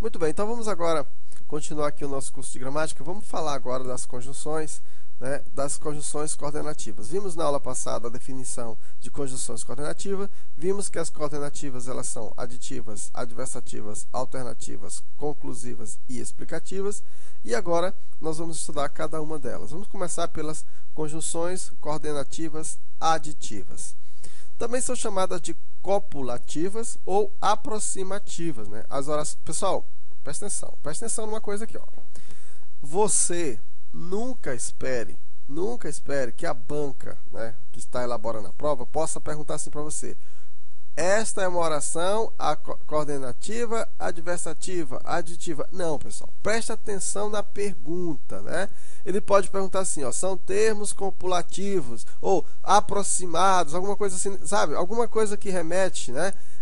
Muito bem, então vamos agora continuar aqui o nosso curso de gramática. Vamos falar agora das conjunções, das conjunções coordenativas. Vimos na aula passada a definição de conjunções coordenativas, vimos que as coordenativas elas são aditivas, adversativas, alternativas, conclusivas e explicativas, e agora nós vamos estudar cada uma delas. Vamos começar pelas conjunções coordenativas aditivas. Também são chamadas de copulativas ou aproximativas, Pessoal, presta atenção numa coisa aqui, ó. Você nunca espere que a banca, que está elaborando a prova, possa perguntar assim para você: esta é uma oração coordenativa, adversativa, aditiva. Não, pessoal, preste atenção na pergunta, Ele pode perguntar assim, ó, são termos copulativos ou aproximados, alguma coisa assim, sabe? Alguma coisa que remete,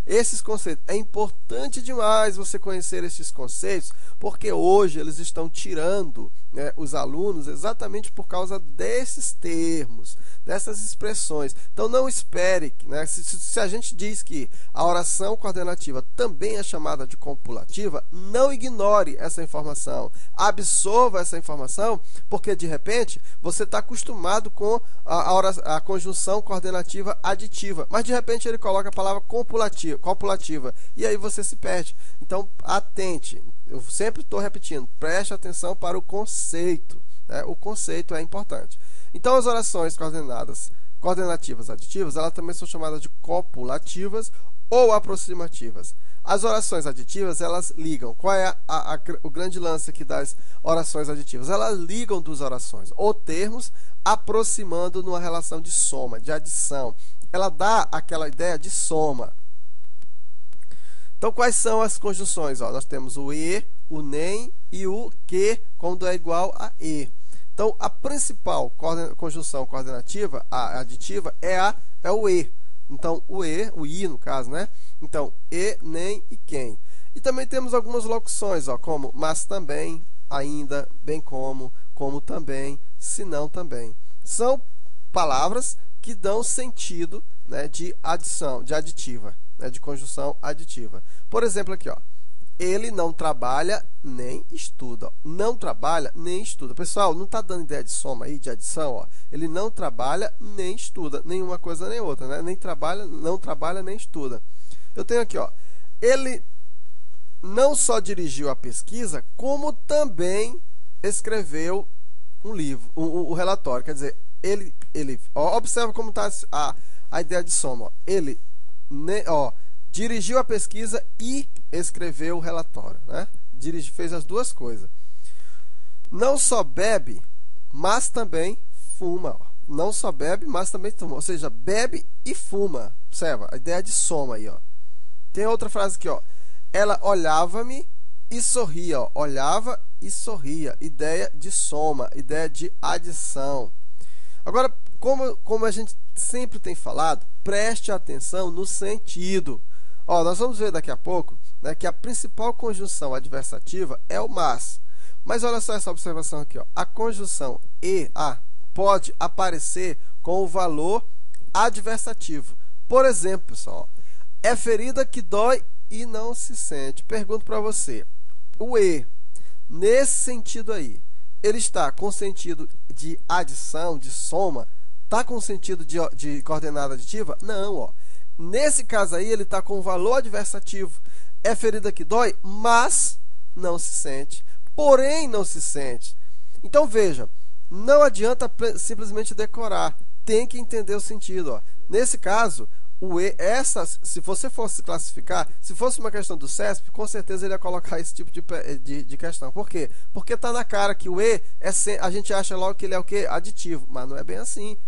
esses conceitos. É importante demais você conhecer esses conceitos, porque hoje eles estão tirando os alunos exatamente por causa desses termos, dessas expressões. Então não espere, se a gente diz que a oração coordenativa também é chamada de copulativa, não ignore essa informação, absorva essa informação, porque de repente você está acostumado com a conjunção coordenativa aditiva, mas de repente ele coloca a palavra copulativa, e aí você se perde. Então atente, eu sempre estou repetindo, preste atenção para o conceito, o conceito é importante. Então as orações coordenativas aditivas, elas também são chamadas de copulativas ou aproximativas. As orações aditivas, elas ligam. Qual é o grande lance aqui das orações aditivas? Elas ligam duas orações ou termos, aproximando numa relação de soma, de adição. Ela dá aquela ideia de soma. Então, quais são as conjunções? Nós temos o e, o nem e o que quando é igual a e. Então, a principal conjunção coordenativa, a aditiva, é o e. Então, o i no caso, Então, e, nem e quem. E também temos algumas locuções, como mas também, ainda, bem como também, se não também. São palavras que dão sentido de adição, de aditiva, de conjunção aditiva. Por exemplo, aqui, ele não trabalha nem estuda. Não trabalha nem estuda. Pessoal, não está dando ideia de soma aí, de adição? Ele não trabalha nem estuda. Nenhuma coisa nem outra, Nem trabalha, não trabalha nem estuda. Eu tenho aqui, ele não só dirigiu a pesquisa, como também escreveu um livro, o relatório. Quer dizer, ele observa como está a ideia de soma. Ele, dirigiu a pesquisa e escreveu o relatório, fez as duas coisas. Não só bebe, mas também fuma. Não só bebe, mas também fuma. Ou seja, bebe e fuma. Observa a ideia de soma aí, Tem outra frase aqui, Ela olhava-me e sorria, Olhava e sorria. Ideia de soma, ideia de adição. Agora, como a gente sempre tem falado, preste atenção no sentido. Nós vamos ver daqui a pouco que a principal conjunção adversativa é o mas. Mas olha só essa observação aqui. A conjunção e-a pode aparecer com o valor adversativo. Por exemplo, pessoal, é ferida que dói e não se sente. Pergunto para você, o e, nesse sentido aí, ele está com sentido de adição, de soma? Está com sentido de coordenada aditiva? Não, Nesse caso aí, ele está com o valor adversativo. É ferida que dói, mas não se sente. Porém, não se sente. Então, veja, não adianta simplesmente decorar. Tem que entender o sentido. Nesse caso, o e, se você fosse classificar, se fosse uma questão do CESP, com certeza ele ia colocar esse tipo de questão. Por quê? Porque está na cara que o e, a gente acha logo que ele é o quê? Aditivo. Mas não é bem assim.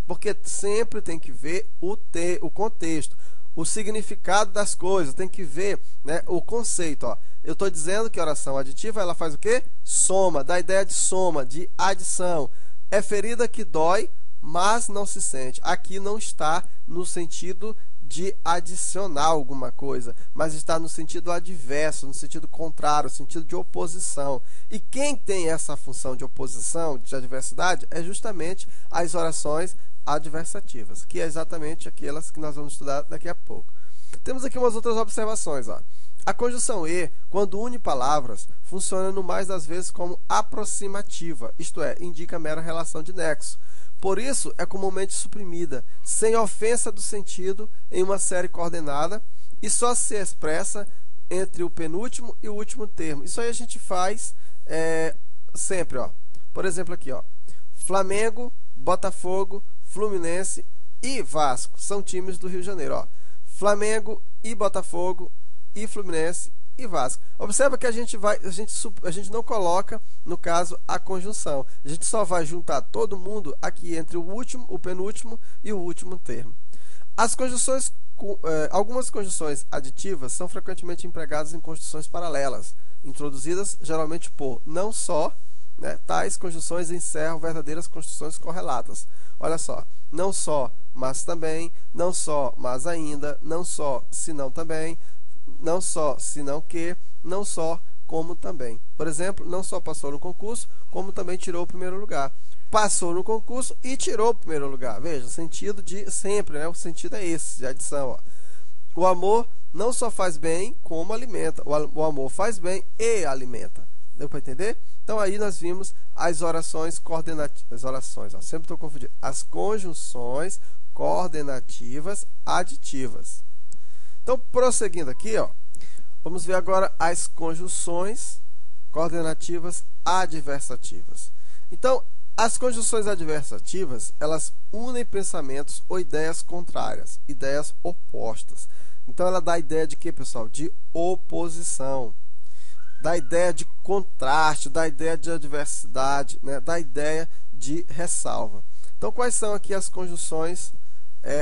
Porque sempre tem que ver o contexto, o significado das coisas, tem que ver o conceito. Eu estou dizendo que a oração aditiva ela faz o quê? Soma, dá a ideia de soma, de adição. É ferida que dói, mas não se sente. Aqui não está no sentido de adicionar alguma coisa, mas está no sentido adverso, no sentido contrário, no sentido de oposição. E quem tem essa função de oposição, de adversidade, é justamente as orações adversativas, que é exatamente aquelas que nós vamos estudar daqui a pouco. Temos aqui umas outras observações. A conjunção e, quando une palavras, funciona no mais das vezes como aproximativa, isto é, indica mera relação de nexo. Por isso, é comumente suprimida, sem ofensa do sentido, em uma série coordenada, e só se expressa entre o penúltimo e o último termo. Isso aí a gente faz sempre, ó. Por exemplo, aqui, ó, Flamengo, Botafogo, Fluminense e Vasco são times do Rio de Janeiro, ó. Flamengo e Botafogo e Fluminense e Vasco. Observa que a gente não coloca, no caso, a conjunção. A gente só vai juntar todo mundo aqui entre o penúltimo e o último termo. As conjunções, algumas conjunções aditivas são frequentemente empregadas em construções paralelas, introduzidas geralmente por não só, né, tais conjunções encerram verdadeiras construções correlatas. Olha só, não só, mas também, não só, mas ainda, não só, senão também, não só, senão que, não só, como também. Por exemplo, não só passou no concurso, como também tirou o primeiro lugar. Passou no concurso e tirou o primeiro lugar. Veja, o sentido de sempre, né? O sentido é esse, de adição. Ó. O amor não só faz bem, como alimenta. O amor faz bem e alimenta. Deu para entender? Então, aí nós vimos as orações coordenativas. As orações, ó, sempre estou confundindo. As conjunções coordenativas aditivas. Então, prosseguindo aqui, ó, vamos ver agora as conjunções coordenativas adversativas. Então, as conjunções adversativas, elas unem pensamentos ou ideias contrárias, ideias opostas. Então, ela dá a ideia de quê, pessoal? De oposição. Dá a ideia de contraste, dá a ideia de adversidade, né? Dá a ideia de ressalva. Então, quais são aqui as conjunções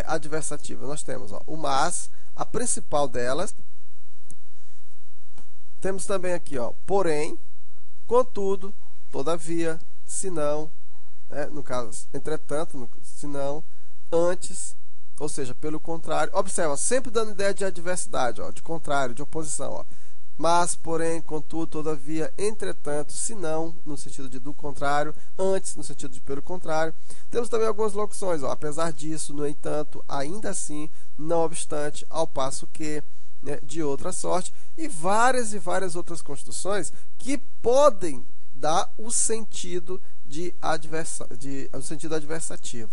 adversativas? Nós temos, ó, o mas, a principal delas. Temos também aqui, ó, porém, contudo, todavia, senão, né? No caso, entretanto, senão, antes, ou seja, pelo contrário. Observa, sempre dando ideia de adversidade, ó, de contrário, de oposição. Ó. Mas, porém, contudo, todavia, entretanto, senão, no sentido de do contrário, antes, no sentido de pelo contrário. Temos também algumas locuções, ó, apesar disso, no entanto, ainda assim, não obstante, ao passo que, né, de outra sorte, e várias outras construções que podem dar o sentido o sentido adversativo.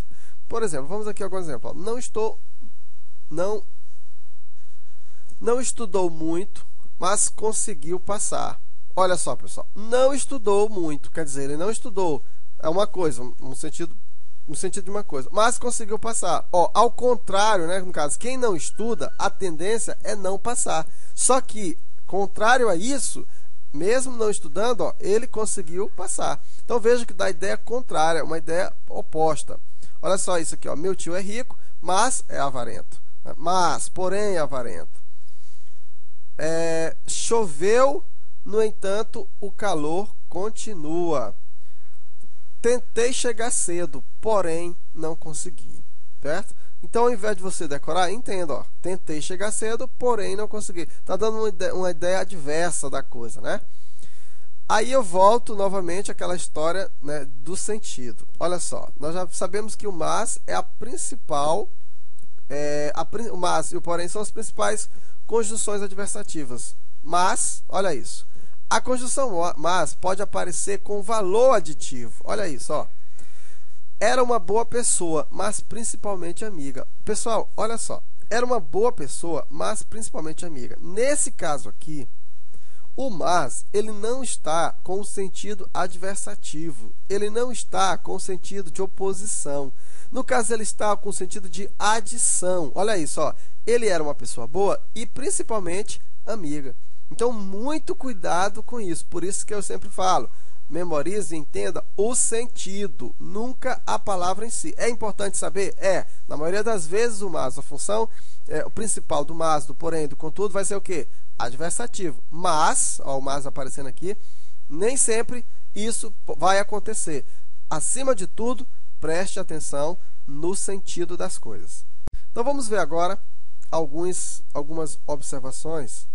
Por exemplo, vamos aqui a algum exemplo. Ó, não estudou muito, mas conseguiu passar. Olha só, pessoal, não estudou muito, quer dizer, ele não estudou, é uma coisa, no sentido de uma coisa, mas conseguiu passar. Ó, ao contrário, né, no caso, quem não estuda, a tendência é não passar. Só que, contrário a isso, mesmo não estudando, ó, ele conseguiu passar. Então veja que dá ideia contrária, uma ideia oposta. Olha só isso aqui, ó, meu tio é rico, mas é avarento. Mas, porém, é avarento. Choveu, no entanto, o calor continua. Tentei chegar cedo, porém não consegui. Certo? Então, ao invés de você decorar, entenda, ó, tentei chegar cedo, porém não consegui. Está dando uma ideia adversa da coisa, né? Aí eu volto novamente àquela história, né, do sentido. Olha só, nós já sabemos que o mas é a principal, o mas e o porém são as principais conjunções adversativas. Mas, olha isso, a conjunção mas pode aparecer com valor aditivo. Olha isso, ó. Era uma boa pessoa, mas principalmente amiga. Pessoal, olha só. Era uma boa pessoa, mas principalmente amiga. Nesse caso aqui, o mas, ele não está com o sentido adversativo. Ele não está com o sentido de oposição. No caso, ele está com o sentido de adição. Olha isso, ó. Ele era uma pessoa boa e principalmente amiga. Então, muito cuidado com isso. Por isso que eu sempre falo, memorize e entenda o sentido, nunca a palavra em si. É importante saber? Na maioria das vezes o mas, a função o principal do mas, do porém, do contudo, vai ser o quê? Adversativo. Mas, ó, o mas aparecendo aqui, nem sempre isso vai acontecer. Acima de tudo, preste atenção no sentido das coisas. Então, vamos ver agora algumas observações.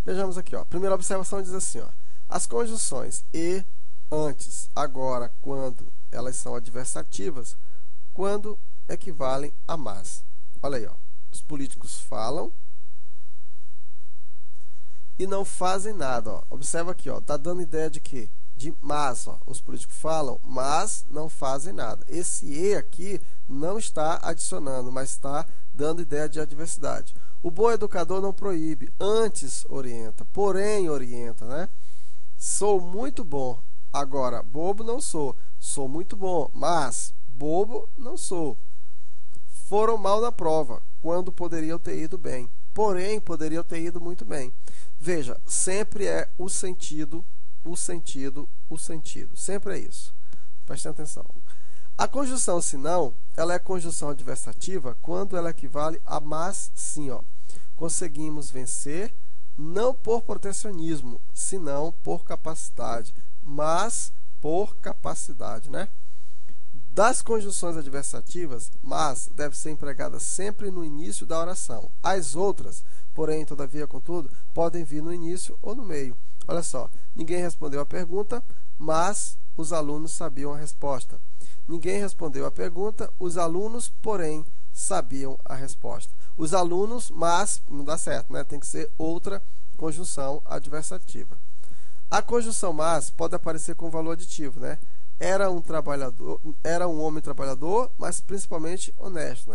Vejamos aqui, ó. A primeira observação diz assim, ó. As conjunções e, antes, agora, quando, elas são adversativas, quando equivalem a mas. Olha aí, ó. Os políticos falam e não fazem nada. Ó. Observa aqui, ó, tá dando ideia de quê? De mas. Ó. Os políticos falam, mas não fazem nada. Esse e aqui não está adicionando, mas está dando ideia de adversidade. O bom educador não proíbe, antes orienta, porém orienta, né? Sou muito bom, agora bobo não sou. Sou muito bom, mas bobo não sou. Foram mal na prova, quando poderiam ter ido bem. Porém, poderiam ter ido muito bem. Veja, sempre é o sentido, o sentido, o sentido. Sempre é isso. Preste atenção. A conjunção senão, ela é conjunção adversativa quando ela equivale a mas sim. Ó. Conseguimos vencer, não por protecionismo, senão por capacidade. Mas por capacidade, né? Das conjunções adversativas, mas deve ser empregada sempre no início da oração. As outras, porém, todavia, contudo, podem vir no início ou no meio. Olha só, ninguém respondeu a pergunta, mas os alunos sabiam a resposta. Ninguém respondeu a pergunta, os alunos, porém, sabiam a resposta. Os alunos, mas, não dá certo, né? Tem que ser outra conjunção adversativa. A conjunção mas pode aparecer com valor aditivo, né? Era um homem trabalhador, mas principalmente honesto, né?